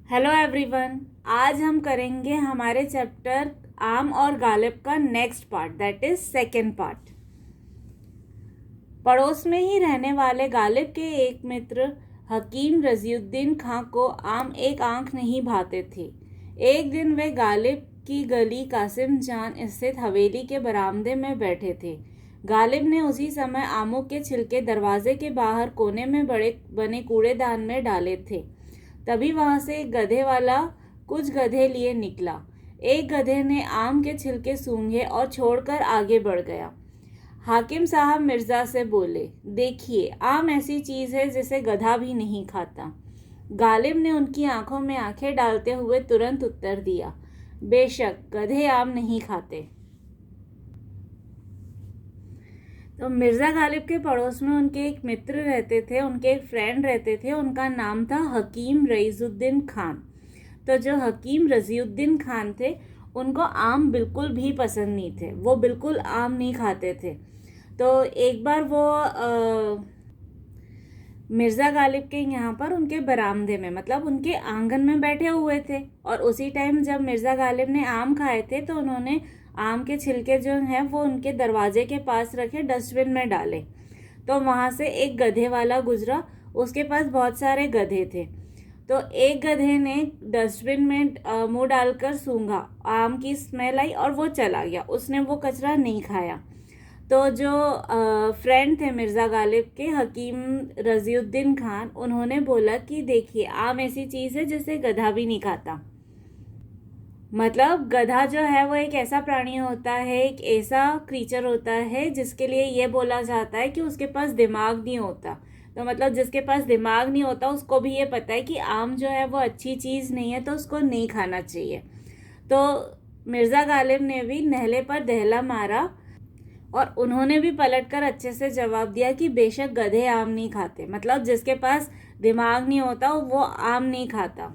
Hello everyone. आज हम करेंगे हमारे चैप्टर आम और गालिब का next part, that is second part. पड़ोस में ही रहने वाले गालिब के एक मित्र हकीम रजीउद्दीन खां को आम एक आंख नहीं भाते थे। एक दिन वे गालिब की गली कासिम जान स्थित हवेली के बरामदे में बैठे थे। गालिब ने उसी समय आमों के छिलके दरवाजे के बाहर कोने में बने कूड़ेदान में डाले थे। तभी वहां से एक गधे वाला कुछ गधे लिए निकला। एक गधे ने आम के छिलके सूंघे और छोड़कर आगे बढ़ गया। हाकिम साहब मिर्जा से बोले, देखिए, आम ऐसी चीज है जिसे गधा भी नहीं खाता। गालिब ने उनकी आंखों में आंखें डालते हुए तुरंत उत्तर दिया, बेशक गधे आम नहीं खाते। तो मिर्जा गालिब के पड़ोस में उनके एक मित्र रहते थे, उनके एक फ्रेंड रहते थे। उनका नाम था हकीम रईजुद्दीन खान। तो जो हकीम रजीउद्दीन खान थे, उनको आम बिल्कुल भी पसंद नहीं थे। वो बिल्कुल आम नहीं खाते थे। तो एक बार वो मिर्ज़ा गालिब के यहाँ पर उनके बरामदे में, मतलब उनके आंगन में बैठे हुए थे। और उसी टाइम जब मिर्ज़ा गालिब ने आम खाए थे तो उन्होंने आम के छिलके जो हैं वो उनके दरवाजे के पास रखे, डस्टबिन में डाले। तो वहाँ से एक गधे वाला गुजरा, उसके पास बहुत सारे गधे थे। तो एक गधे ने डस्टबिन में मुंह डालकर सूंघा, आम की स्मेल आई और वो चला गया। उसने वो कचरा नहीं खाया। तो जो फ्रेंड थे मिर्ज़ा गालिब के, हकीम रजीउद्दीन खान, उन्होंने बोला कि देखिए, आम ऐसी चीज़ है जिसे गधा भी नहीं खाता। मतलब गधा जो है वो एक ऐसा प्राणी होता है, एक ऐसा क्रीचर होता है जिसके लिए ये बोला जाता है कि उसके पास दिमाग नहीं होता। तो मतलब जिसके पास दिमाग नहीं होता उसको भी ये पता है कि आम जो है वो अच्छी चीज़ नहीं है, तो उसको नहीं खाना चाहिए। तो मिर्ज़ा गालिब ने भी नहले पर दहला मारा और उन्होंने भी पलटकर अच्छे से जवाब दिया कि बेशक गधे आम नहीं खाते। मतलब जिसके पास दिमाग नहीं होता वो आम नहीं खाता।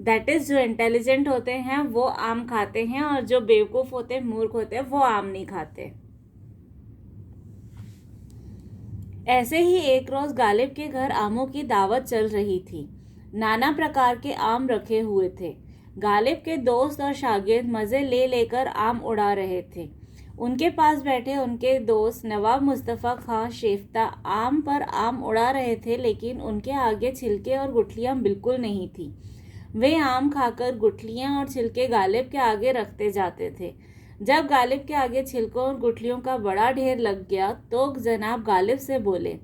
दैट इज, जो इंटेलिजेंट होते हैं वो आम खाते हैं और जो बेवकूफ होते हैं, मूर्ख होते हैं, वो आम नहीं खाते। ऐसे ही एक रोज गालिब के घर आमों की दावत चल रही थी। नाना प्रकार के आम रखे हुए थे। गालिब के दोस्त और शागिर्द मजे ले लेकर आम उड़ा रहे थे। उनके पास बैठे उनके दोस्त नवाब मुस्तफ़ा खां शेफ्ता आम पर आम उड़ा रहे थे, लेकिन उनके आगे छिलके और गुठलियां बिल्कुल नहीं थी। वे आम खाकर गुठलियां और छिलके गालिब के आगे रखते जाते थे। जब गालिब के आगे छिलकों और गुठलियों का बड़ा ढेर लग गया तो जनाब गालिब से बोले,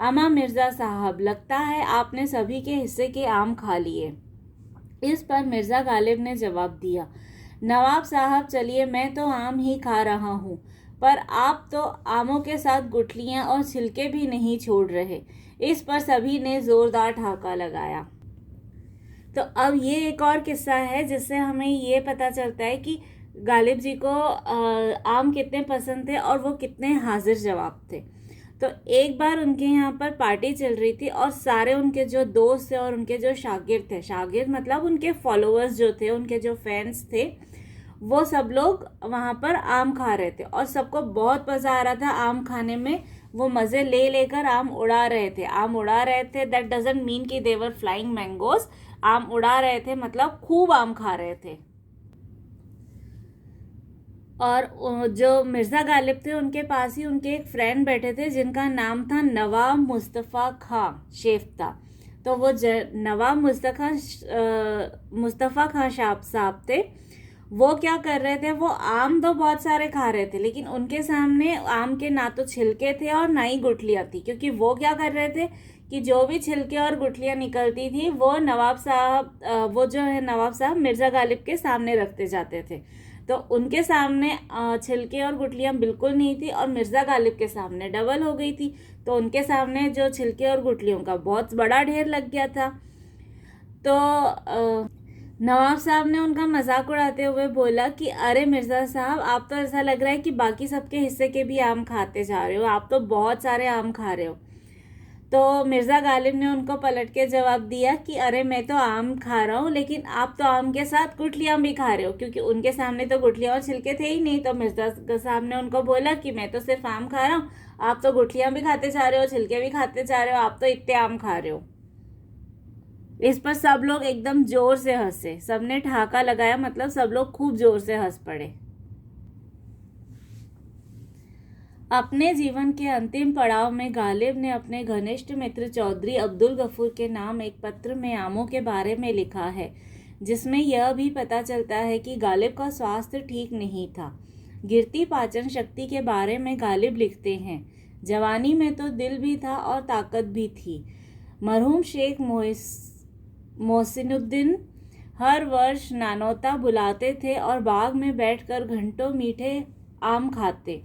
अमा मिर्ज़ा साहब, लगता है आपने सभी के हिस्से के आम खा लिए। इस पर मिर्ज़ा गालिब ने जवाब दिया, नवाब साहब, चलिए, मैं तो आम ही खा रहा हूँ, पर आप तो आमों के साथ गुठलियाँ और छिलके भी नहीं छोड़ रहे। इस पर सभी ने जोरदार ठहाका लगाया। तो अब ये एक और किस्सा है जिससे हमें ये पता चलता है कि गालिब जी को आम कितने पसंद थे और वो कितने हाजिर जवाब थे। तो एक बार उनके यहाँ पर पार्टी चल रही थी और सारे उनके जो दोस्त थे और उनके जो शागिर्द थे, शागिर्द मतलब उनके फॉलोअर्स जो थे, उनके जो फैंस थे, वो सब लोग वहाँ पर आम खा रहे थे और सबको बहुत मज़ा आ रहा था आम खाने में। वो मज़े ले लेकर आम उड़ा रहे थे। आम उड़ा रहे थे, दैट डजंट मीन कि दे वर फ्लाइंग मैंगोज। आम उड़ा रहे थे मतलब खूब आम खा रहे थे। और जो मिर्ज़ा गालिब थे उनके पास ही उनके एक फ्रेंड बैठे थे जिनका नाम था नवाब मुस्तफ़ा खां शेफ्ता। तो वो नवाब मुस्तफ़ा खां साहब थे। वो क्या कर रहे थे, वो आम तो बहुत सारे खा रहे थे, लेकिन उनके सामने आम के ना तो छिलके थे और ना ही गुठलियाँ थी। क्योंकि वो क्या कर रहे थे कि जो भी छिलके और गुठलियाँ निकलती थी वो वो जो है नवाब साहब मिर्ज़ा गालिब के सामने रखते जाते थे। तो उनके सामने छिलके और गुठलियाँ बिल्कुल नहीं थी और मिर्ज़ा गालिब के सामने डबल हो गई थी। तो उनके सामने जो छिलके और गुठलियों का बहुत बड़ा ढेर लग गया था। तो नवाब साहब ने उनका मजाक उड़ाते हुए बोला कि अरे मिर्ज़ा साहब, आप तो ऐसा लग रहा है कि बाकी सबके हिस्से के भी आम खाते जा रहे हो, आप तो बहुत सारे आम खा रहे हो। तो मिर्ज़ा गालिब ने उनको पलट के जवाब दिया कि अरे, मैं तो आम खा रहा हूँ, लेकिन आप तो आम के साथ गुठलियाँ भी खा रहे हो। क्योंकि उनके सामने तो गुठलियाँ और छिलके थे ही नहीं। तो मिर्ज़ा साहब ने उनको बोला कि मैं तो सिर्फ आम खा रहा हूँ, आप तो गुठलियाँ भी खाते जा रहे हो, छिलके भी खाते जा रहे हो, आप तो इतने आम खा रहे हो। इस पर सब लोग एकदम जोर से हंसे। सबने ठहाका लगाया, मतलब सब लोग खूब जोर से हंस पड़े। अपने जीवन के अंतिम पड़ाव में गालिब ने अपने घनिष्ठ मित्र चौधरी अब्दुल गफूर के नाम एक पत्र में आमों के बारे में लिखा है, जिसमें यह भी पता चलता है कि गालिब का स्वास्थ्य ठीक नहीं था। गिरती पाचन शक्ति के बारे में गालिब लिखते हैं, जवानी में तो दिल भी था और ताकत भी थी। मरहूम शेख मोहसिनुद्दीन हर वर्ष नानौता बुलाते थे और बाग में बैठकर घंटों मीठे आम खाते।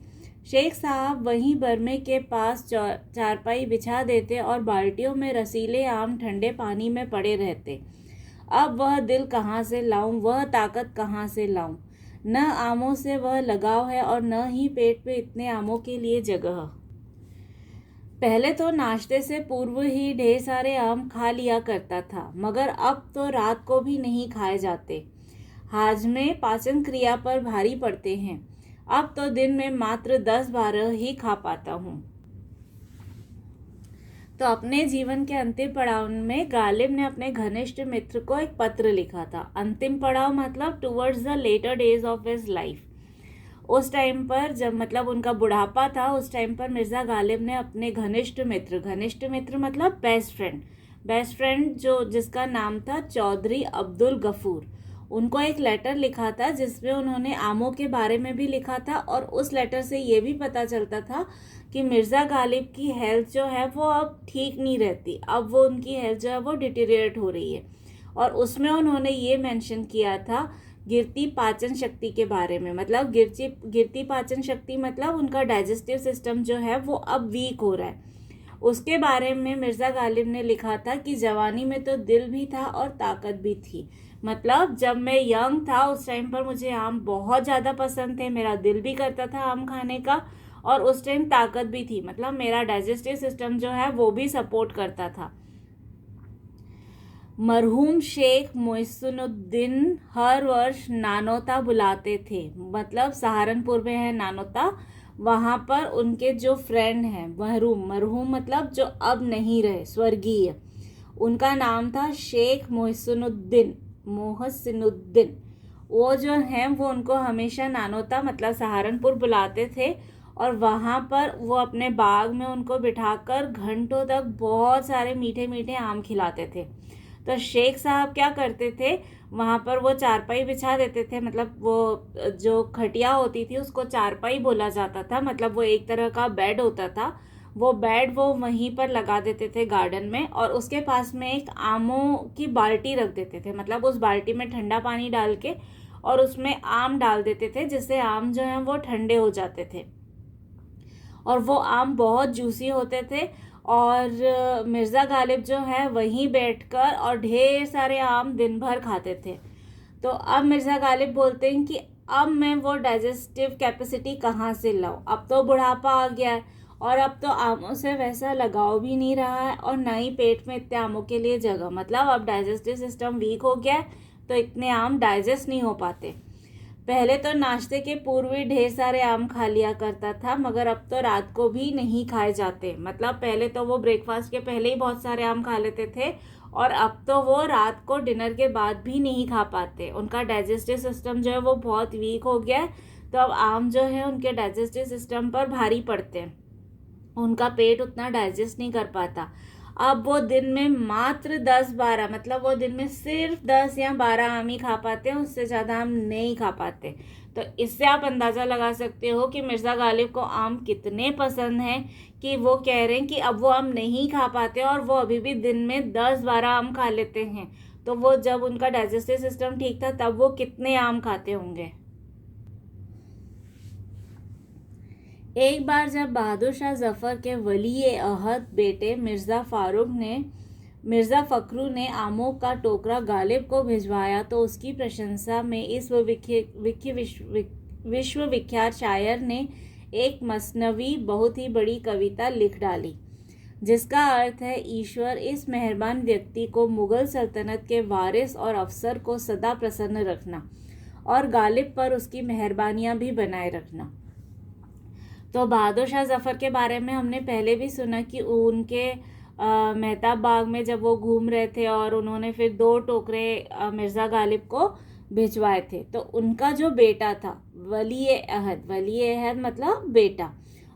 शेख साहब वहीं बरमे के पास चारपाई बिछा देते और बाल्टियों में रसीले आम ठंडे पानी में पड़े रहते। अब वह दिल कहाँ से लाऊं, वह ताकत कहाँ से लाऊं। न आमों से वह लगाव है और न ही पेट पे इतने आमों के लिए जगह। पहले तो नाश्ते से पूर्व ही ढेर सारे आम खा लिया करता था, मगर अब तो रात को भी नहीं खाए जाते। हाजमे पाचन क्रिया पर भारी पड़ते हैं। अब तो दिन में मात्र 10-12 ही खा पाता हूँ। तो अपने जीवन के अंतिम पड़ाव में गालिब ने अपने घनिष्ठ मित्र को एक पत्र लिखा था। अंतिम पड़ाव मतलब towards the latter days of his life. उस टाइम पर जब मतलब उनका बुढ़ापा था, उस टाइम पर मिर्ज़ा गालिब ने अपने घनिष्ठ मित्र मतलब बेस्ट फ्रेंड जो जिसका नाम था चौधरी अब्दुल गफूर, उनको एक लेटर लिखा था जिसमें उन्होंने आमों के बारे में भी लिखा था। और उस लेटर से ये भी पता चलता था कि मिर्ज़ा गालिब की हेल्थ जो है वो अब ठीक नहीं रहती, अब वो उनकी हेल्थ जो है वो डिटेरिएट हो रही है। और उसमें उन्होंने ये मेंशन किया था गिरती पाचन शक्ति के बारे में, मतलब गिरती पाचन शक्ति मतलब उनका डाइजेस्टिव सिस्टम जो है वो अब वीक हो रहा है। उसके बारे में मिर्ज़ा गालिब ने लिखा था कि जवानी में तो दिल भी था और ताकत भी थी। मतलब जब मैं यंग था उस टाइम पर मुझे आम बहुत ज़्यादा पसंद थे, मेरा दिल भी करता था आम खाने का, और उस टाइम ताकत भी थी, मतलब मेरा डाइजेस्टिव सिस्टम जो है वो भी सपोर्ट करता था। मरहूम शेख मोहसिनुद्दीन हर वर्ष नानौता बुलाते थे, मतलब सहारनपुर में है नानौता, वहाँ पर उनके जो फ्रेंड हैं मरहूम मतलब जो अब नहीं रहे, स्वर्गीय, उनका नाम था शेख मोहसिनुद्दीन। वो जो हैं वो उनको हमेशा नानौता मतलब सहारनपुर बुलाते थे और वहाँ पर वो अपने बाग में उनको बिठाकर घंटों तक बहुत सारे मीठे मीठे आम खिलाते थे। तो शेख साहब क्या करते थे, वहाँ पर वो चारपाई बिछा देते थे, मतलब वो जो खटिया होती थी उसको चारपाई बोला जाता था, मतलब वो एक तरह का बेड होता था। वो बेड वो वहीं पर लगा देते थे गार्डन में, और उसके पास में एक आमों की बाल्टी रख देते थे, मतलब उस बाल्टी में ठंडा पानी डाल के और उसमें आम डाल देते थे, जिससे आम जो हैं वो ठंडे हो जाते थे और वो आम बहुत जूसी होते थे। और मिर्ज़ा गालिब जो है वहीं बैठकर और ढेर सारे आम दिन भर खाते थे। तो अब मिर्ज़ा गालिब बोलते हैं कि अब मैं वो डाइजेस्टिव कैपेसिटी कहाँ से लाऊं, अब तो बुढ़ापा आ गया है और अब तो आमों से वैसा लगाव भी नहीं रहा है और ना ही पेट में इतने आमों के लिए जगह, मतलब अब डाइजेस्टिव सिस्टम वीक हो गया है तो इतने आम डाइजेस्ट नहीं हो पाते। पहले तो नाश्ते के पूर्व ही ढेर सारे आम खा लिया करता था, मगर अब तो रात को भी नहीं खाए जाते, मतलब पहले तो वो ब्रेकफास्ट के पहले ही बहुत सारे आम खा लेते थे और अब तो वो रात को डिनर के बाद भी नहीं खा पाते। उनका डाइजेस्टिव सिस्टम जो है वो बहुत वीक हो गया है, तो अब आम जो है उनके डाइजेस्टिव सिस्टम पर भारी पड़ते हैं, उनका पेट उतना डाइजेस्ट नहीं कर पाता। अब वो दिन में मात्र 10-12, मतलब वो दिन में सिर्फ 10 या 12 आम ही खा पाते हैं, उससे ज़्यादा आम नहीं खा पाते। तो इससे आप अंदाज़ा लगा सकते हो कि मिर्ज़ा गालिब को आम कितने पसंद हैं कि वो कह रहे हैं कि अब वो आम नहीं खा पाते और वो अभी भी दिन में 10-12 आम खा लेते हैं। तो वो जब उनका डाइजेस्टिव सिस्टम ठीक था तब वो कितने आम खाते होंगे। एक बार जब बहादुर शाह जफ़र के वली अहद बेटे मिर्ज़ा फ़खरू ने आमों का टोकरा गालिब को भिजवाया तो उसकी प्रशंसा में इस विश्व विख्यात शायर ने एक मसनवी बहुत ही बड़ी कविता लिख डाली, जिसका अर्थ है ईश्वर इस मेहरबान व्यक्ति को मुग़ल सल्तनत के वारिस और अफसर को सदा प्रसन्न रखना और गालिब पर उसकी मेहरबानियाँ भी बनाए रखना। तो बहादुर शाह जफ़र के बारे में हमने पहले भी सुना कि उनके मेहताब बाग में जब वो घूम रहे थे और उन्होंने फिर 2 टोकरे मिर्ज़ा गालिब को भिजवाए थे, तो उनका जो बेटा था वली अहद मतलब बेटा,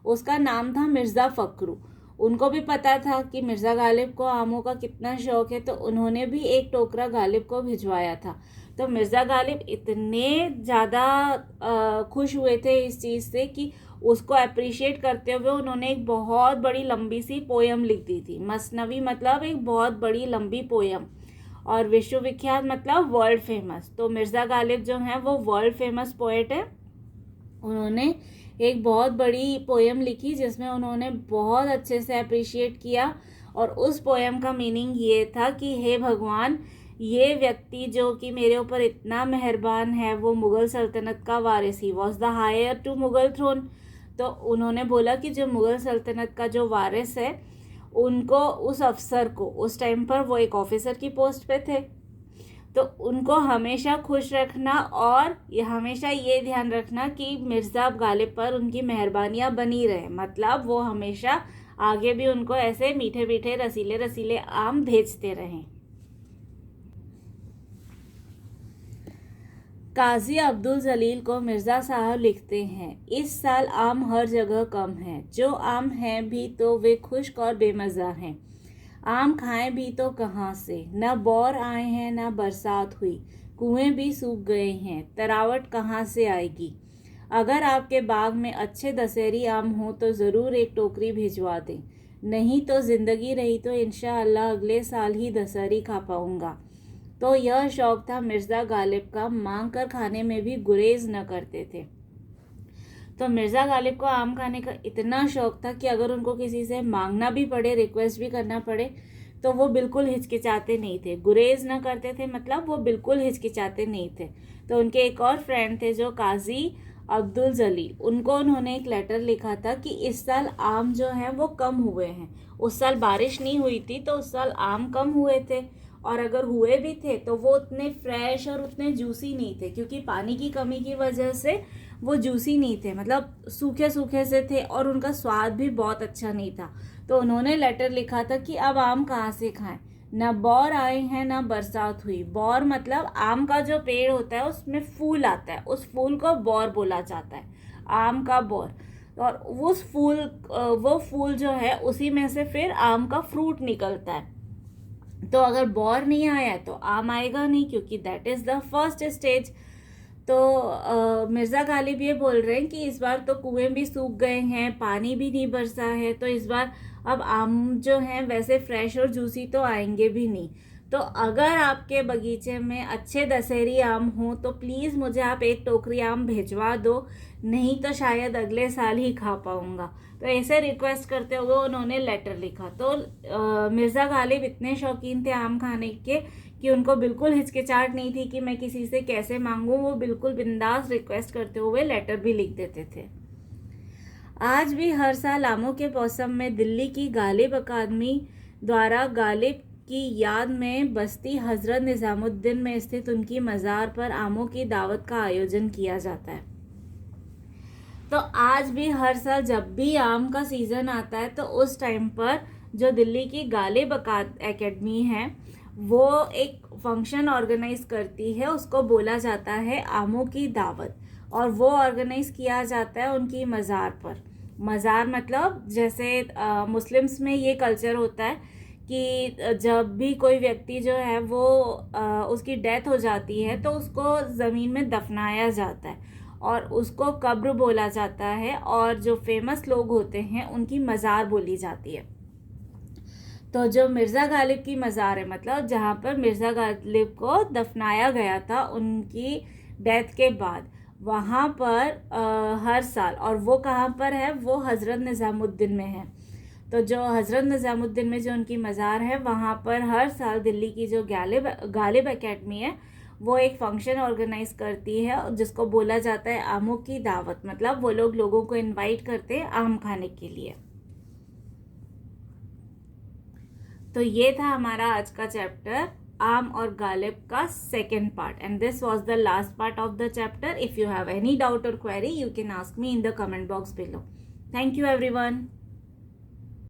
उसका नाम था मिर्ज़ा फ़खरू। उनको भी पता था कि मिर्ज़ा गालिब को आमों का कितना शौक़ है, तो उन्होंने भी 1 टोकरा गालिब को भिजवाया था। तो मिर्ज़ा गालिब इतने ज़्यादा खुश हुए थे इस चीज़ से कि उसको अप्रिशिएट करते हुए उन्होंने एक बहुत बड़ी लंबी सी पोयम लिख दी थी। मसनवी मतलब एक बहुत बड़ी लंबी पोयम, और विश्वविख्यात मतलब वर्ल्ड फेमस। तो मिर्ज़ा गालिब जो हैं वो वर्ल्ड फेमस पोएट है। उन्होंने एक बहुत बड़ी पोयम लिखी जिसमें उन्होंने बहुत अच्छे से अप्रिशिएट किया, और उस पोयम का मीनिंग ये था कि हे भगवान, ये व्यक्ति जो कि मेरे ऊपर इतना मेहरबान है वो मुग़ल सल्तनत का वारिस, he was the heir to Mughal throne. तो उन्होंने बोला कि जो मुग़ल सल्तनत का जो वारिस है उनको, उस अफसर को, उस टाइम पर वो एक ऑफिसर की पोस्ट पे थे, तो उनको हमेशा खुश रखना और ये हमेशा ये ध्यान रखना कि मिर्ज़ा गालिब पर उनकी मेहरबानियाँ बनी रहे। मतलब वो हमेशा आगे भी उनको ऐसे मीठे मीठे रसीले रसीले आम भेजते रहें। काजी अब्दुल जलील को मिर्ज़ा साहब लिखते हैं, इस साल आम हर जगह कम हैं, जो आम हैं भी तो वे खुश्क और बेमज़ा हैं। आम खाएं भी तो कहाँ से, न बौर आए हैं न बरसात हुई, कुएं भी सूख गए हैं, तरावट कहाँ से आएगी। अगर आपके बाग में अच्छे दशहरी आम हों तो ज़रूर 1 टोकरी भिजवा दें, नहीं तो ज़िंदगी रही तो इंशाअल्लाह अगले साल ही दशहरी खा पाऊँगा। तो यह शौक़ था मिर्ज़ा गालिब का, मांग कर खाने में भी गुरेज न करते थे। तो मिर्ज़ा गालिब को आम खाने का इतना शौक़ था कि अगर उनको किसी से मांगना भी पड़े, रिक्वेस्ट भी करना पड़े, तो वो बिल्कुल हिचकिचाते नहीं थे, गुरेज न करते थे, मतलब वो बिल्कुल हिचकिचाते नहीं थे। तो उनके एक और फ्रेंड थे जो काजी अब्दुल जलील, उनको उन्होंने एक लेटर लिखा था कि इस साल आम जो हैं वो कम हुए हैं। उस साल बारिश नहीं हुई थी तो उस साल आम कम हुए थे, और अगर हुए भी थे तो वो उतने फ्रेश और उतने जूसी नहीं थे, क्योंकि पानी की कमी की वजह से वो जूसी नहीं थे, मतलब सूखे सूखे से थे और उनका स्वाद भी बहुत अच्छा नहीं था। तो उन्होंने लेटर लिखा था कि अब आम कहाँ से खाएं, न बौर आए हैं न बरसात हुई। बौर मतलब आम का जो पेड़ होता है उसमें फूल आता है, उस फूल को बौर बोला जाता है, आम का बौर। और उस वो फूल जो है उसी में से फिर आम का फ्रूट निकलता है। तो अगर बौर नहीं आया तो आम आएगा नहीं, क्योंकि that is the first stage. तो मिर्ज़ा गालिब ये बोल रहे हैं कि इस बार तो कुएं भी सूख गए हैं, पानी भी नहीं बरसा है, तो इस बार अब आम जो हैं वैसे फ्रेश और जूसी तो आएंगे भी नहीं। तो अगर आपके बगीचे में अच्छे दशहरी आम हों तो प्लीज़ मुझे आप 1 टोकरी आम भिजवा दो, नहीं तो शायद अगले साल ही खा पाऊँगा। तो ऐसे रिक्वेस्ट करते हुए उन्होंने लेटर लिखा। तो मिर्ज़ा गालिब इतने शौकीन थे आम खाने के कि उनको बिल्कुल हिचकिचाहट नहीं थी कि मैं किसी से कैसे मांगूं, वो बिल्कुल बिंदास रिक्वेस्ट करते हुए लेटर भी लिख देते थे। आज भी हर साल आमों के मौसम में दिल्ली की गालिब अकादमी द्वारा गालिब की याद में बस्ती हज़रत निज़ामुद्दीन में स्थित उनकी मज़ार पर आमों की दावत का आयोजन किया जाता है। तो आज भी हर साल जब भी आम का सीज़न आता है तो उस टाइम पर जो दिल्ली की गालिब एकेडमी है वो एक फंक्शन ऑर्गेनाइज करती है, उसको बोला जाता है आमों की दावत, और वो ऑर्गेनाइज किया जाता है उनकी मज़ार पर। मज़ार मतलब जैसे मुस्लिम्स में ये कल्चर होता है कि जब भी कोई व्यक्ति जो है वो उसकी डेथ हो जाती है तो उसको ज़मीन में दफनाया जाता है और उसको कब्र बोला जाता है, और जो फेमस लोग होते हैं उनकी मज़ार बोली जाती है। तो जो मिर्ज़ा गालिब की मज़ार है, मतलब जहाँ पर मिर्ज़ा गालिब को दफनाया गया था उनकी डेथ के बाद, वहाँ पर हर साल, और वो कहाँ पर है, वो हज़रत निज़ामुद्दीन में है। तो जो हज़रत निज़ामुद्दीन में जो उनकी मज़ार है वहाँ पर हर साल दिल्ली की जो गालिब एकेडमी है वो एक फ़ंक्शन ऑर्गेनाइज करती है जिसको बोला जाता है आमों की दावत। मतलब वो लोगों को इनवाइट करते हैं आम खाने के लिए। तो ये था हमारा आज का चैप्टर आम और गालिब का second part, and this was the last part of the chapter. If you have any doubt or query, you can ask me in the comment box below. Thank you everyone.